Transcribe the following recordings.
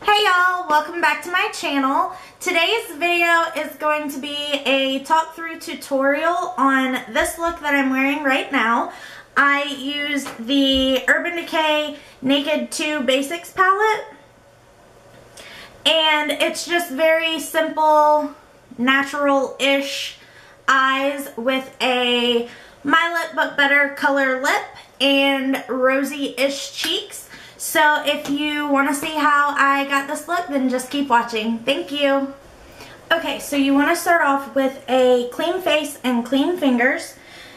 Hey y'all, welcome back to my channel. Today's video is going to be a talk through tutorial on this look that I'm wearing right now. I used the Urban Decay Naked 2 Basics palette, and it's just very simple, natural-ish eyes with a My Lip But Better color lip and rosy-ish cheeks. So if you want to see how I got this look, then just keep watching. Thank you. Okay, so you want to start off with a clean face and clean fingers.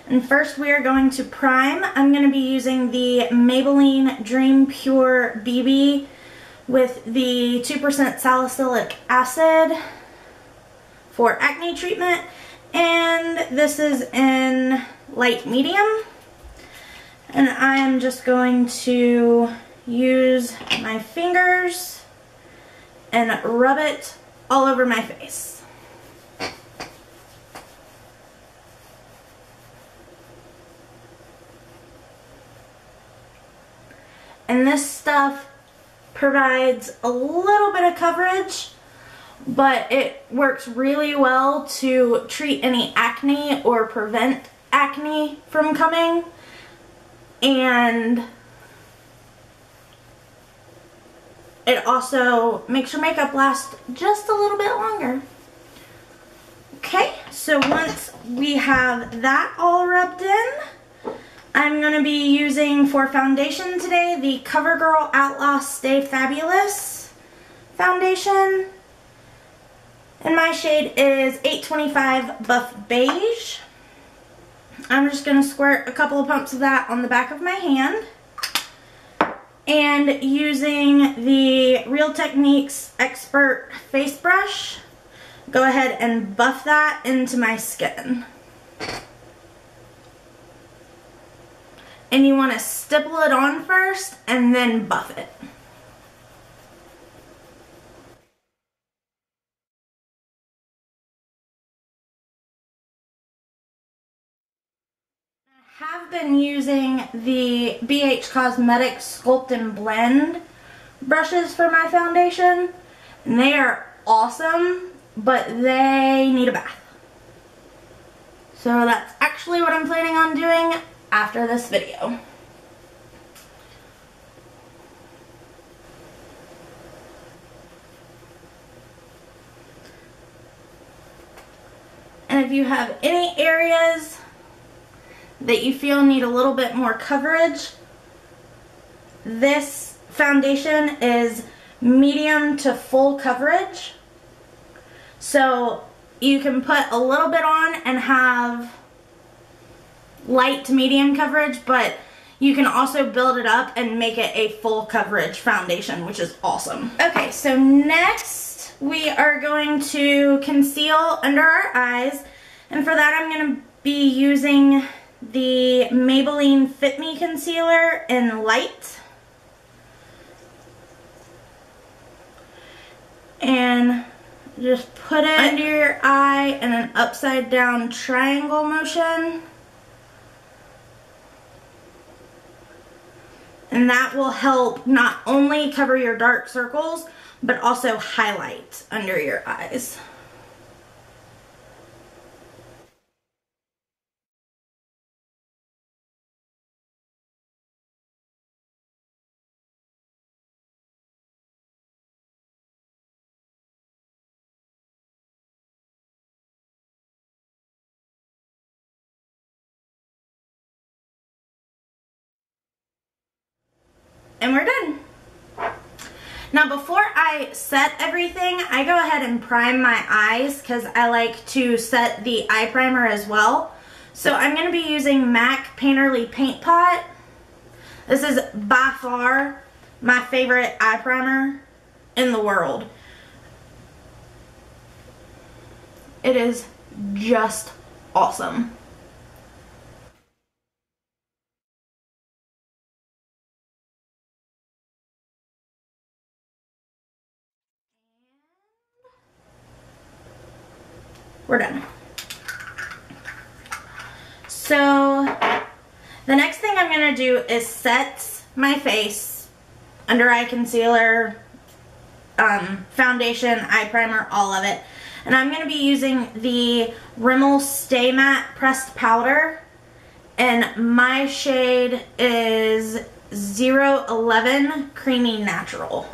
And first we are going to prime. I'm going to be using the Maybelline Dream Pure BB with the 2% salicylic acid for acne treatment. And this is in light medium. And I am just going to use my fingers and rub it all over my face. And this stuff provides a little bit of coverage, but it works really well to treat any acne or prevent acne from coming. And it also makes your makeup last just a little bit longer. Okay, so once we have that all rubbed in, I'm going to be using for foundation today the CoverGirl Outlast Stay Fabulous foundation. And my shade is 825 Buff Beige. I'm just going to squirt a couple of pumps of that on the back of my hand. And using the Real Techniques Expert Face Brush, go ahead and buff that into my skin. And you want to stipple it on first and then buff it. Have been using the BH Cosmetics Sculpt and Blend brushes for my foundation, and they are awesome, but they need a bath. So that's actually what I'm planning on doing after this video. And if you have any areas that you feel need a little bit more coverage, this foundation is medium to full coverage. So you can put a little bit on and have light to medium coverage, but you can also build it up and make it a full coverage foundation, which is awesome. Okay, so next we are going to conceal under our eyes, and for that I'm going to be using the Maybelline Fit Me Concealer in Light. And just put it under your eye in an upside down triangle motion. And that will help not only cover your dark circles, but also highlight under your eyes. And we're done. Now before I set everything, I go ahead and prime my eyes because I like to set the eye primer as well. So I'm going to be using MAC Painterly Paint Pot. This is by far my favorite eye primer in the world. It is just awesome. We're done. So the next thing I'm going to do is set my face, under eye concealer, foundation, eye primer, all of it. And I'm going to be using the Rimmel Stay Matte Pressed Powder. And my shade is 011 Creamy Natural.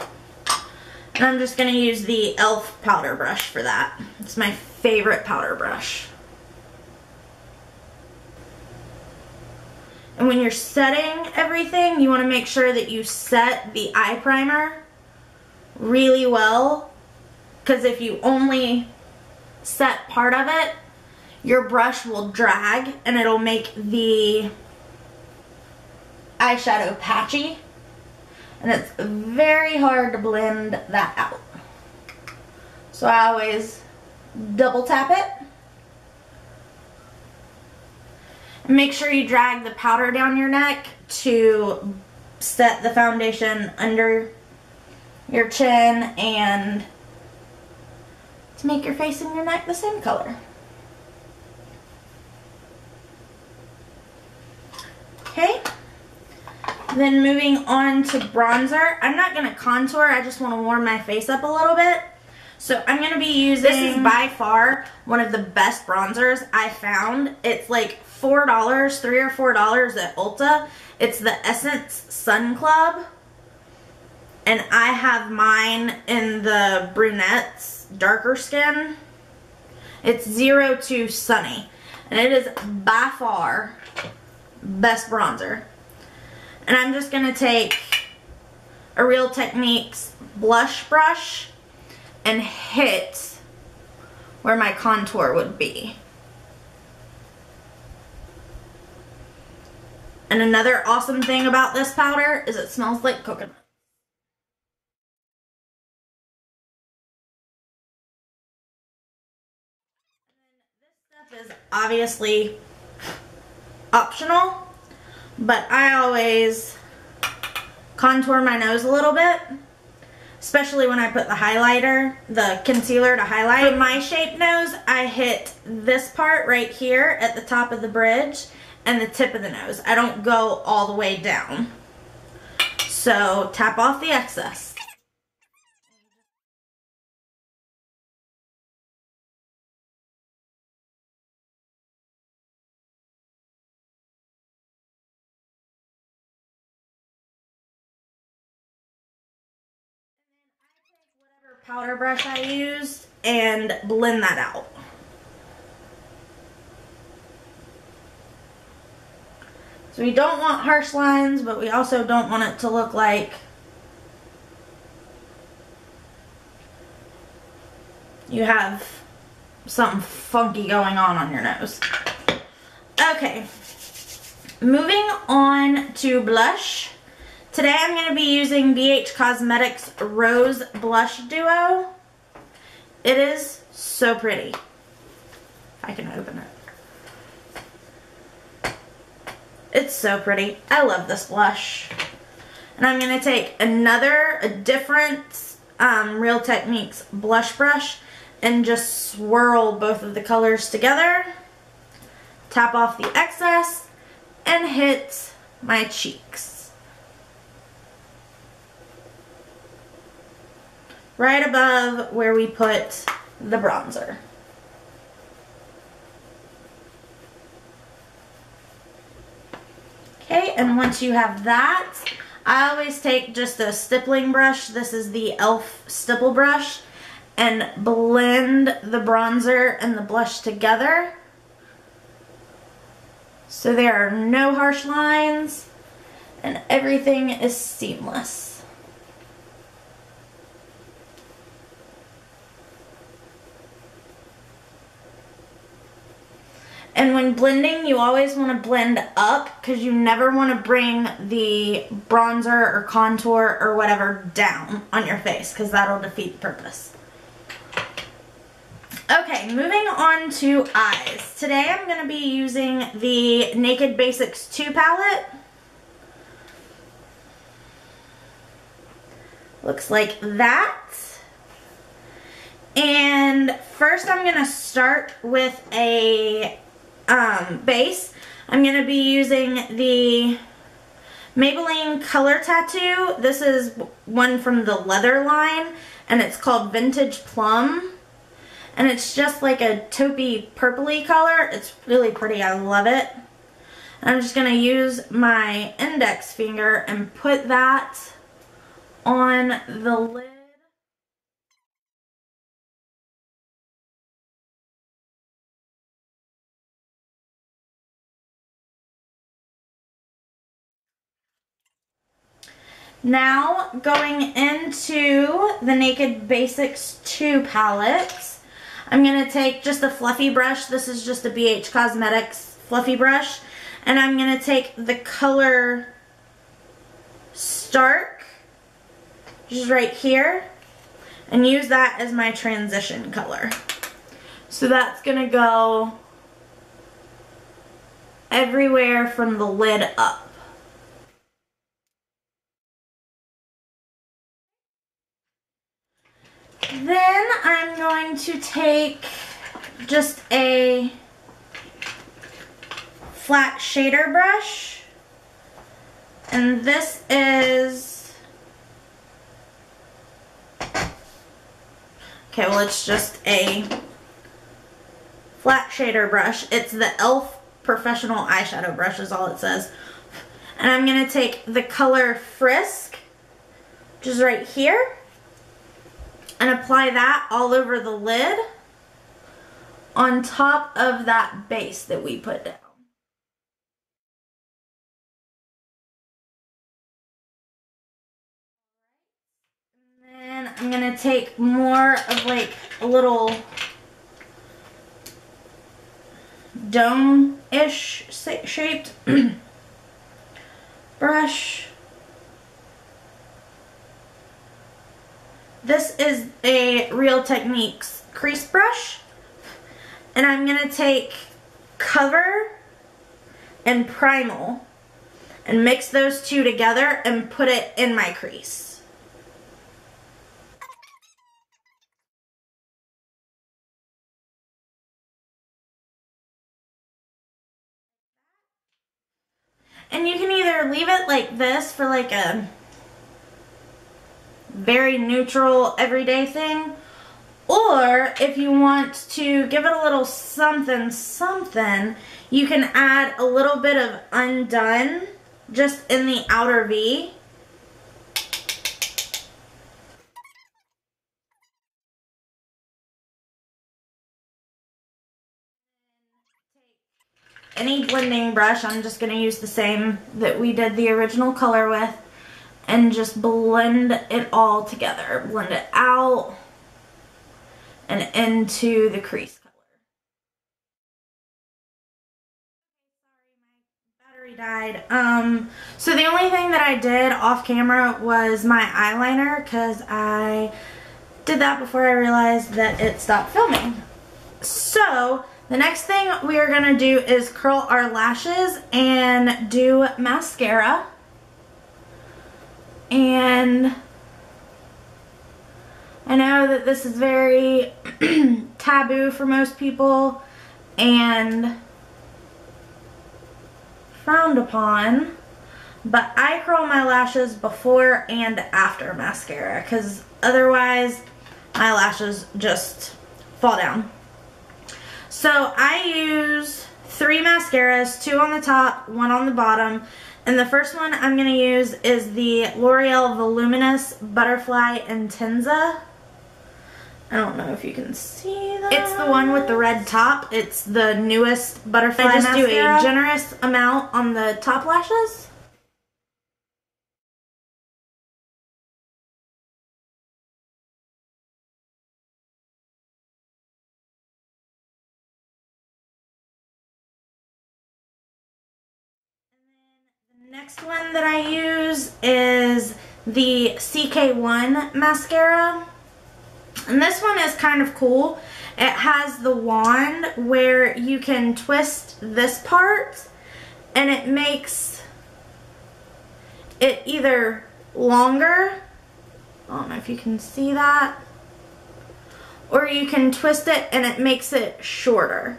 And I'm just going to use the e.l.f. powder brush for that. It's my favorite powder brush. And when you're setting everything, you want to make sure that you set the eye primer really well. Because if you only set part of it, your brush will drag and it'll make the eyeshadow patchy. And it's very hard to blend that out. So I always double tap it. And make sure you drag the powder down your neck to set the foundation under your chin and to make your face and your neck the same color. Okay. Then moving on to bronzer. I'm not going to contour, I just want to warm my face up a little bit. So I'm going to be using, this is by far one of the best bronzers I found. It's like $4, $3 or $4 at Ulta. It's the Essence Sun Club. And I have mine in the Brunette's darker skin. It's 02 Sunny. And it is by far best bronzer. And I'm just going to take a Real Techniques blush brush and hit where my contour would be. And another awesome thing about this powder is it smells like coconut. And then this stuff is obviously optional, but I always contour my nose a little bit, especially when I put the highlighter, the concealer to highlight. For my shaped nose, I hit this part right here at the top of the bridge and the tip of the nose. I don't go all the way down. So tap off the excess. Powder brush I used and blend that out. So we don't want harsh lines, but we also don't want it to look like you have something funky going on your nose. Okay, moving on to blush. Today I'm going to be using BH Cosmetics Rose Blush Duo. It is so pretty. If I can open it. It's so pretty. I love this blush. And I'm going to take a different Real Techniques blush brush and just swirl both of the colors together. Tap off the excess and hit my cheeks. Right above where we put the bronzer. Okay, and once you have that, I always take just a stippling brush. This is the e.l.f. stipple brush, and blend the bronzer and the blush together so there are no harsh lines and everything is seamless. And when blending, you always want to blend up because you never want to bring the bronzer or contour or whatever down on your face because that'll defeat the purpose. Okay, moving on to eyes. Today I'm going to be using the Naked Basics 2 palette. Looks like that. And first I'm going to start with a base. I'm going to be using the Maybelline Color Tattoo. This is one from the leather line, and it's called Vintage Plum. And it's just like a taupey purpley color. It's really pretty. I love it. And I'm just going to use my index finger and put that on the lid. Now, going into the Naked Basics 2 palette, I'm going to take just a fluffy brush. This is just a BH Cosmetics fluffy brush. And I'm going to take the color Stark, just right here, and use that as my transition color. So that's going to go everywhere from the lid up. Then I'm going to take just a flat shader brush, and this is, okay, well, it's just a flat shader brush. It's the e.l.f. Professional Eyeshadow Brush is all it says. And I'm going to take the color Frisk, which is right here, and apply that all over the lid on top of that base that we put down. And then I'm going to take more of like a little dome-ish shaped brush. This is a Real Techniques crease brush, and I'm going to take Cover and Primal and mix those two together and put it in my crease. And you can either leave it like this for like a very neutral everyday thing, or if you want to give it a little something something, you can add a little bit of Undone just in the outer V. Any blending brush, I'm just going to use the same that we did the original color with, and just blend it all together. Blend it out and into the crease color. Sorry, my battery died. So the only thing that I did off camera was my eyeliner, because I did that before I realized that it stopped filming. So the next thing we are going to do is curl our lashes and do mascara. And I know that this is very taboo for most people and frowned upon, but I curl my lashes before and after mascara, because otherwise my lashes just fall down. So I use 3 mascaras, 2 on the top, 1 on the bottom. And the first one I'm going to use is the L'Oreal Voluminous Butterfly Intenza. I don't know if you can see that. It's the one with the red top. It's the newest butterfly mascara. I just do a generous amount on the top lashes. Next one that I use is the CK1 mascara, and this one is kind of cool. It has the wand where you can twist this part and it makes it either longer, I don't know if you can see that, or you can twist it and it makes it shorter.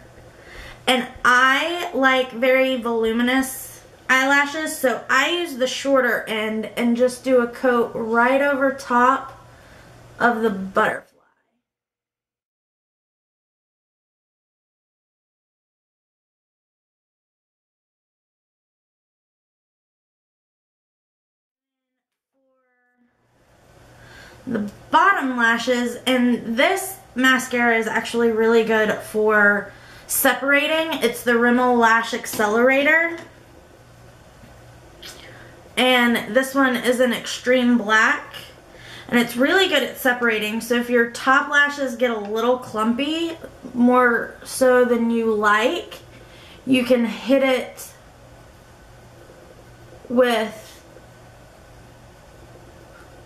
And I like very voluminous eyelashes, so I use the shorter end and just do a coat right over top of the butterfly. The bottom lashes, and this mascara is actually really good for separating. It's the Rimmel Lash Accelerator, and this one is an extreme black, and it's really good at separating. So if your top lashes get a little clumpy, more so than you like, you can hit it with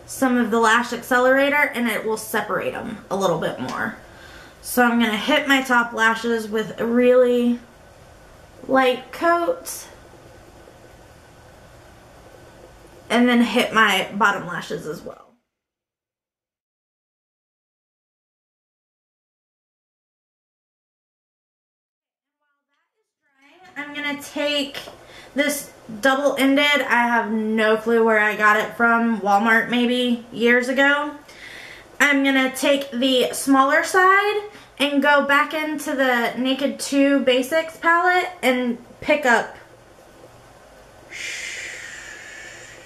some of the Lash Accelerator and it will separate them a little bit more. So I'm going to hit my top lashes with a really light coat and then hit my bottom lashes as well. I'm going to take this double-ended, I have no clue where I got it from, Walmart maybe, years ago. I'm going to take the smaller side and go back into the Naked 2 Basics palette and pick up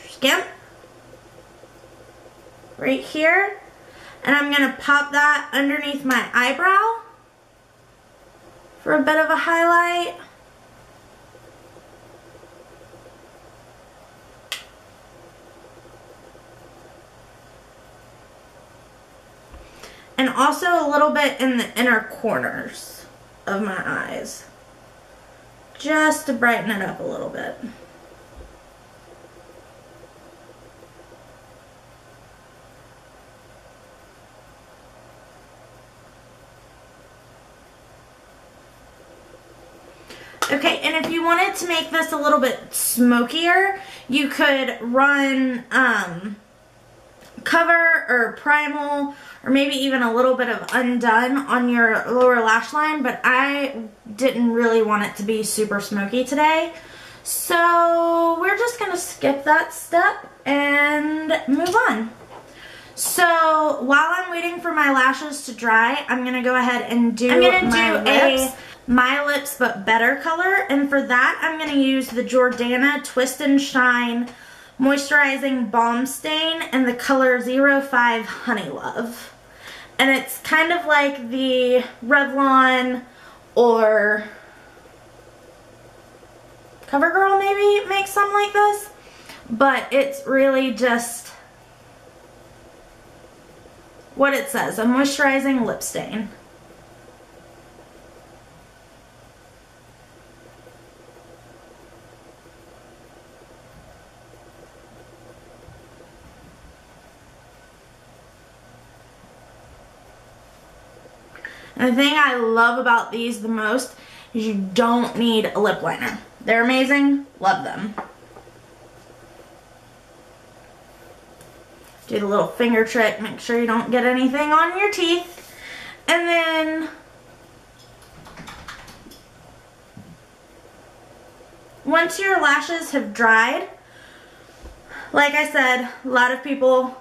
Skimp right here. And I'm going to pop that underneath my eyebrow for a bit of a highlight. And also a little bit in the inner corners of my eyes, just to brighten it up a little bit. Okay, and if you wanted to make this a little bit smokier, you could run Cover or Primal, or maybe even a little bit of Undone on your lower lash line, but I didn't really want it to be super smoky today. So we're just going to skip that step and move on. So while I'm waiting for my lashes to dry, I'm going to go ahead and do my lips but better color. And for that, I'm going to use the Jordana Twist and Shine Moisturizing Balm Stain in the color 05 Honey Love. And it's kind of like the Revlon or CoverGirl maybe makes some like this. But it's really just what it says, a moisturizing lip stain. And the thing I love about these the most is you don't need a lip liner. They're amazing. Love them. Do the little finger trick. Make sure you don't get anything on your teeth. And then once your lashes have dried, like I said, a lot of people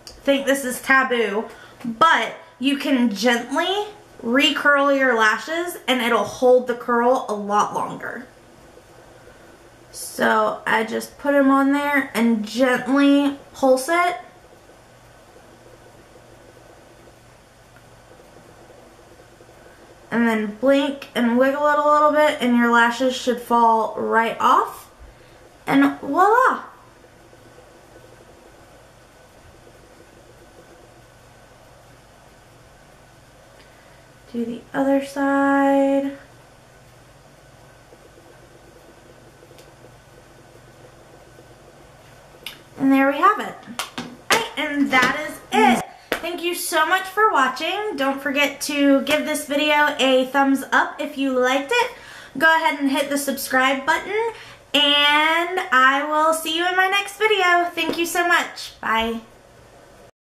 think this is taboo, but you can gently recurl your lashes and it'll hold the curl a lot longer. So I just put them on there and gently pulse it. And then blink and wiggle it a little bit and your lashes should fall right off. And voila! Do the other side. And there we have it. Alright, and that is it. Thank you so much for watching. Don't forget to give this video a thumbs up if you liked it. Go ahead and hit the subscribe button. And I will see you in my next video. Thank you so much. Bye.